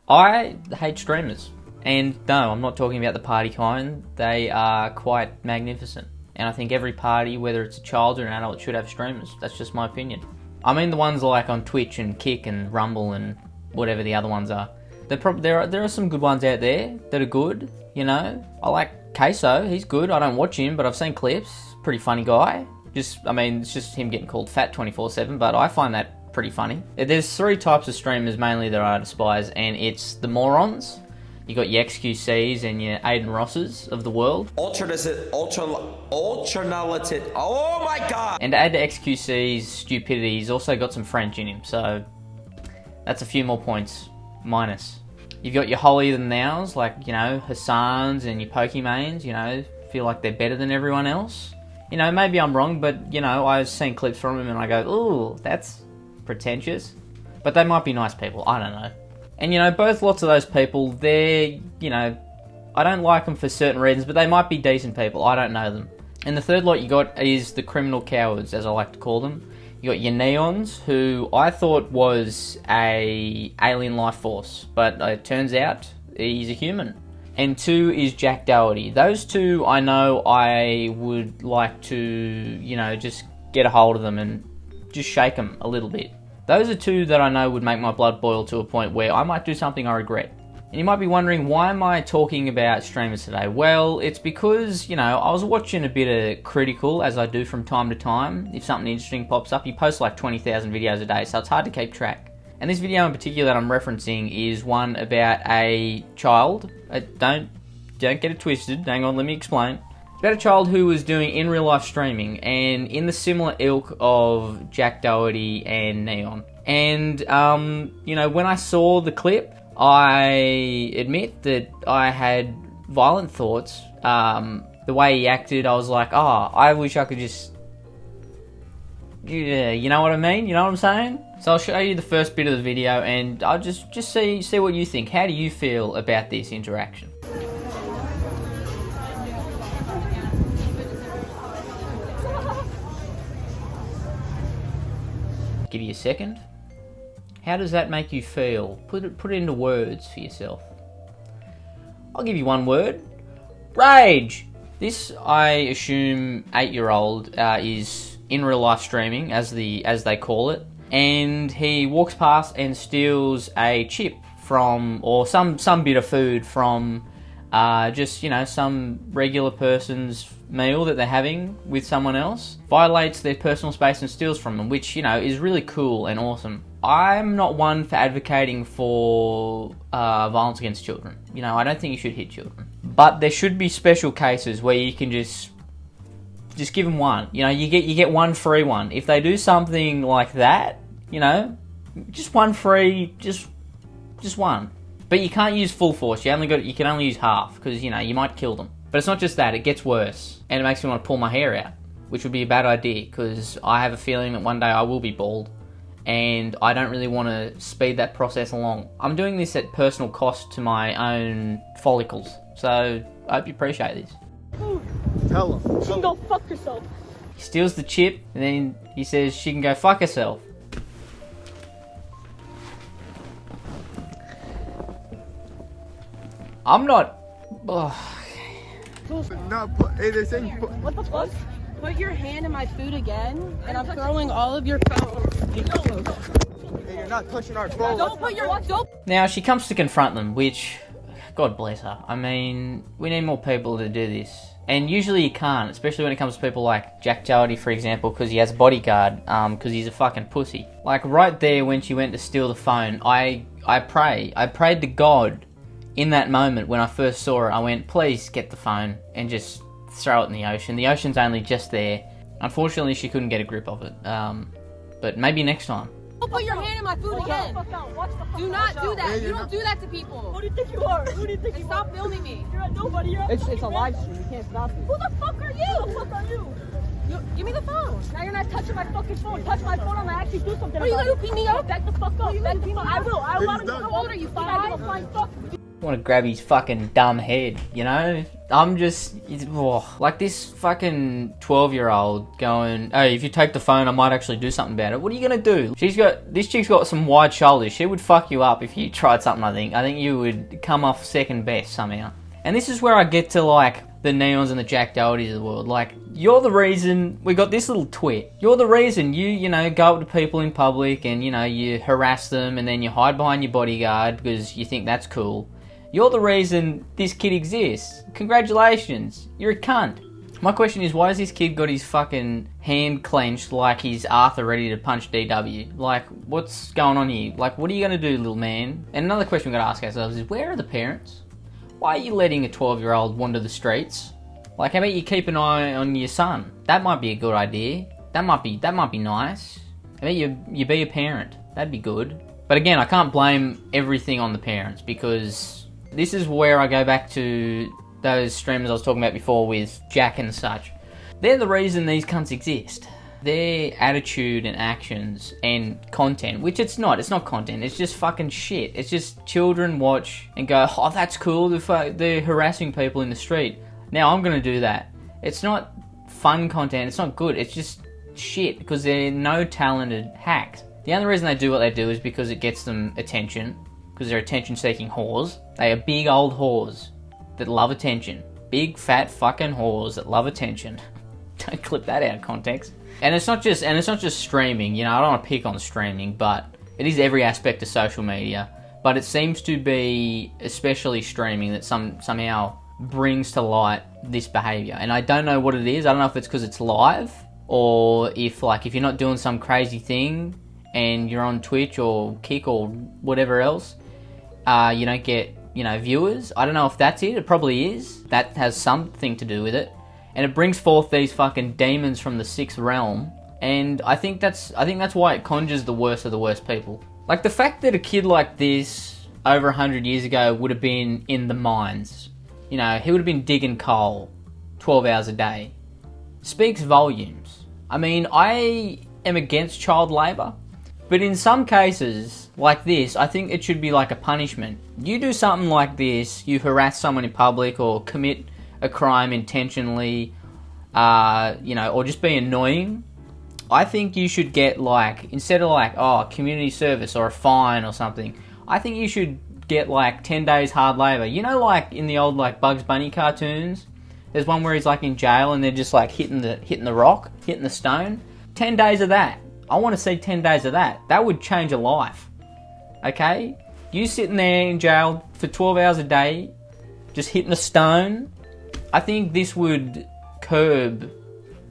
I hate streamers. And no, I'm not talking about the party kind. They are quite magnificent. And I think every party, whether it's a child or an adult, should have streamers. That's just my opinion. I mean the ones like on Twitch and Kick and Rumble and whatever the other ones are. There are some good ones out there that are good, you know. I like Queso, he's good. I don't watch him, but I've seen clips. Pretty funny guy. It's just him getting called fat 24/7, but I find that pretty funny. There's three types of streamers mainly that I despise, and it's the morons. You got your XQCs and your Aiden Rosses of the world. Alternative, oh my god! And to add to XQC's stupidity, he's also got some French in him, so that's a few more points minus. You've got your holier than thous, like, you know, Hassans and your Pokemains, you know, feel like they're better than everyone else. You know, maybe I'm wrong, but, you know, I've seen clips from him and I go, ooh, that's pretentious. But they might be nice people, I don't know. And, you know, both lots of those people, they're, you know, I don't like them for certain reasons, but they might be decent people. I don't know them. And the third lot you got is the criminal cowards, as I like to call them. You got your Neons, who I thought was a alien life force, but it turns out he's a human. And two is Jack Doherty. Those two, I know I would like to, you know, just get a hold of them and just shake them a little bit. Those are two that I know would make my blood boil to a point where I might do something I regret. And you might be wondering, why am I talking about streamers today? Well, it's because, you know, I was watching a bit of Critical, as I do from time to time. If something interesting pops up, he posts like 20,000 videos a day, so it's hard to keep track. And this video in particular that I'm referencing is one about a child. Don't get it twisted, hang on, let me explain. It's about a child who was doing in real life streaming, and in the similar ilk of Jack Doherty and Neon. And, you know, when I saw the clip, I admit that I had violent thoughts. The way he acted, I was like, oh, I wish I could just... Yeah, you know what I mean? You know what I'm saying? So I'll show you the first bit of the video, and I'll just see what you think. How do you feel about this interaction? Give you a second. How does that make you feel? Put it into words for yourself. I'll give you one word. Rage! This, I assume, 8-year-old is in real life streaming, as they call it, and he walks past and steals a chip from, or some bit of food from just, you know, some regular person's meal that they're having with someone else, violates their personal space and steals from them, which, you know, is really cool and awesome. I'm not one for advocating for violence against children. You know, I don't think you should hit children. But there should be special cases where you can just give them one. You know, you get one free one. If they do something like that, you know, just one free, just one. But you can't use full force. You can only use half, because, you know, you might kill them. But it's not just that, it gets worse. And it makes me want to pull my hair out, which would be a bad idea, because I have a feeling that one day I will be bald, and I don't really want to speed that process along. I'm doing this at personal cost to my own follicles, so I hope you appreciate this. Tell him. She can go fuck herself. He steals the chip, and then he says she can go fuck herself. I'm not... Oh. What the fuck? Put your hand in my food again, and I'm throwing all of your phone. Hey, you're not touching our phone. Don't put your... Don't... Now, she comes to confront them, which... God bless her. I mean, we need more people to do this. And usually you can't, especially when it comes to people like Jack Doherty, for example, because he has a bodyguard, because he's a fucking pussy. Like, right there when she went to steal the phone, I prayed to God in that moment when I first saw her. I went, please get the phone and just throw it in the ocean. The ocean's only just there. Unfortunately, she couldn't get a grip of it. But maybe next time. Don't put your hand in my food again. Do not do that. You don't do that to people. Who do you think you are? Who do you think you Stop are? filming me. You're a nobody. You're It's a live stream. You can't stop it. Who the fuck are you? Who the fuck are you? Give me the phone. Now you're not touching my fucking phone. Touch my phone, I'm gonna actually do something. Are you gonna beat me up? Back the fuck up. Back the fuck. I will. I want to. How old are you? 5? Fuck. want to grab his fucking dumb head, you know? I'm just, like this fucking 12-year-old going, hey, if you take the phone, I might actually do something about it. What are you gonna do? This chick's got some wide shoulders. She would fuck you up if you tried something, I think. I think you would come off second best somehow. And this is where I get to, like, the Neons and the Jack Dohertys of the world. Like, you're the reason we got this little twit. You're the reason you know, go up to people in public and, you know, you harass them and then you hide behind your bodyguard because you think that's cool. You're the reason this kid exists. Congratulations. You're a cunt. My question is, why has this kid got his fucking hand clenched like he's Arthur ready to punch DW? Like, what's going on here? Like, what are you going to do, little man? And another question we've got to ask ourselves is, where are the parents? Why are you letting a 12-year-old wander the streets? Like, how about you keep an eye on your son? That might be a good idea. That might be nice. How about you be a parent? That'd be good. But again, I can't blame everything on the parents, because this is where I go back to those streamers I was talking about before with Jack and such. They're the reason these cunts exist. Their attitude and actions and content, which it's not content, it's just fucking shit. It's just children watch and go, oh, that's cool, they're harassing people in the street. Now I'm gonna do that. It's not fun content, it's not good, it's just shit, because they're no talented hacks. The only reason they do what they do is because it gets them attention, because they're attention-seeking whores. They are big old whores that love attention. Big, fat fucking whores that love attention. Don't clip that out of context. And it's not just streaming, you know, I don't want to pick on streaming, but it is every aspect of social media. But it seems to be especially streaming that somehow brings to light this behaviour. And I don't know what it is. I don't know if it's because it's live, or if you're not doing some crazy thing and you're on Twitch or Kick or whatever else, you don't get, you know, viewers. I don't know if that's it. It probably is. That has something to do with it. And it brings forth these fucking demons from the sixth realm. And I think that's why it conjures the worst of the worst people. Like, the fact that a kid like this over 100 years ago would have been in the mines, you know, he would have been digging coal 12 hours a day, speaks volumes. I mean, I am against child labour, but in some cases like this, I think it should be like a punishment. You do something like this, you harass someone in public or commit a crime intentionally, you know, or just be annoying, I think you should get, like, instead of like, oh, community service or a fine or something, I think you should get like 10 days hard labour. You know, like in the old like Bugs Bunny cartoons, there's one where he's like in jail and they're just like hitting the rock, hitting the stone. 10 days of that. I want to see 10 days of that. That would change a life. Okay? You sitting there in jail for 12 hours a day, just hitting a stone. I think this would curb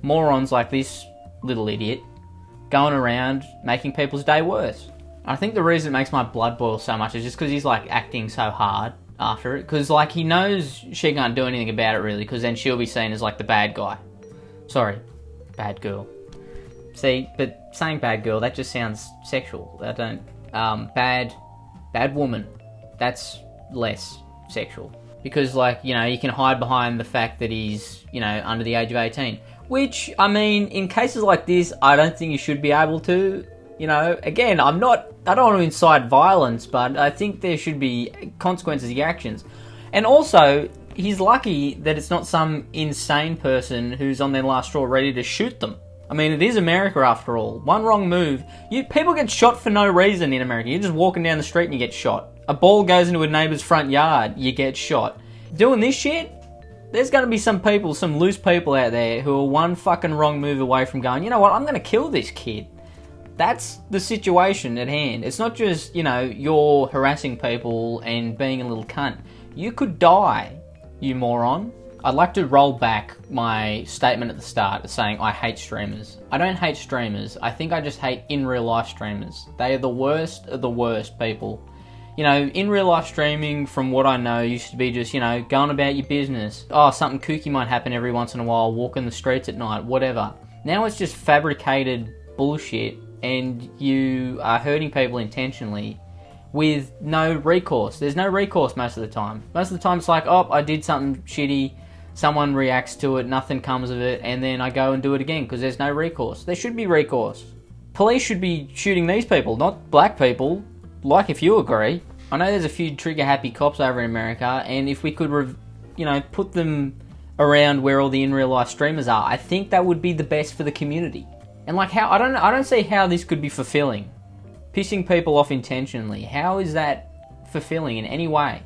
morons like this little idiot going around making people's day worse. I think the reason it makes my blood boil so much is just because he's like acting so hard after it. Because like he knows she can't do anything about it really, because then she'll be seen as like the bad guy. Sorry, bad girl. See, but saying bad girl, that just sounds sexual. I don't... bad woman. That's less sexual. Because, like, you know, you can hide behind the fact that he's, you know, under the age of 18. Which, I mean, in cases like this, I don't think you should be able to. You know, again, I don't want to incite violence, but I think there should be consequences to your actions. And also, he's lucky that it's not some insane person who's on their last straw ready to shoot them. I mean, it is America after all. One wrong move. People get shot for no reason in America. You're just walking down the street and you get shot. A ball goes into a neighbour's front yard, you get shot. Doing this shit, there's going to be some people, some loose people out there who are one fucking wrong move away from going, you know what, I'm going to kill this kid. That's the situation at hand. It's not just, you know, you're harassing people and being a little cunt. You could die, you moron. I'd like to roll back my statement at the start of saying I hate streamers. I don't hate streamers. I think I just hate in real life streamers. They are the worst of the worst people. You know, in real life streaming, from what I know, used to be just, you know, going about your business. Oh, something kooky might happen every once in a while, walking the streets at night, whatever. Now it's just fabricated bullshit, and you are hurting people intentionally with no recourse. There's no recourse most of the time. Most of the time it's like, oh, I did something shitty, someone reacts to it, nothing comes of it, and then I go and do it again because there's no recourse. There should be recourse. Police should be shooting these people, not black people. Like if you agree. I know there's a few trigger-happy cops over in America, and if we could, put them around where all the in real life streamers are, I think that would be the best for the community. And like, how I don't see how this could be fulfilling. Pissing people off intentionally, how is that fulfilling in any way?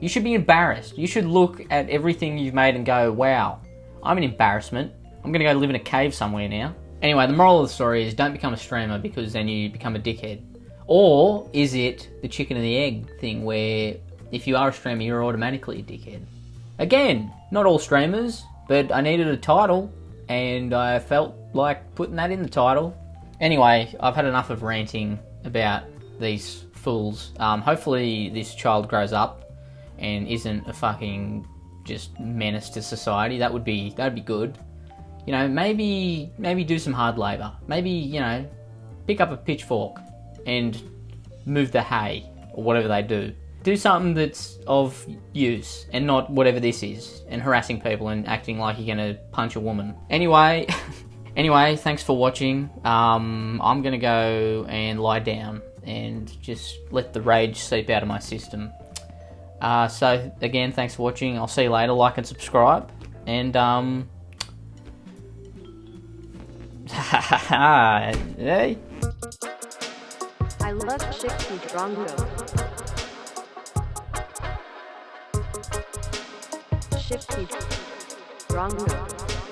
You should be embarrassed. You should look at everything you've made and go, wow, I'm an embarrassment. I'm gonna go live in a cave somewhere now. Anyway, the moral of the story is don't become a streamer, because then you become a dickhead. Or is it the chicken and the egg thing where if you are a streamer, you're automatically a dickhead? Again, not all streamers, but I needed a title and I felt like putting that in the title. Anyway, I've had enough of ranting about these fools. Hopefully this child grows up and isn't a fucking just menace to society. That'd be good. Maybe do some hard labour. Maybe, pick up a pitchfork and move the hay or whatever they do. Do something that's of use and not whatever this is, and harassing people and acting like you're gonna punch a woman. Anyway, thanks for watching. I'm gonna go and lie down and just let the rage seep out of my system. So again, thanks for watching. I'll see you later. Like and subscribe. And hey. I love Shifty Drongo. Shifty Drongo.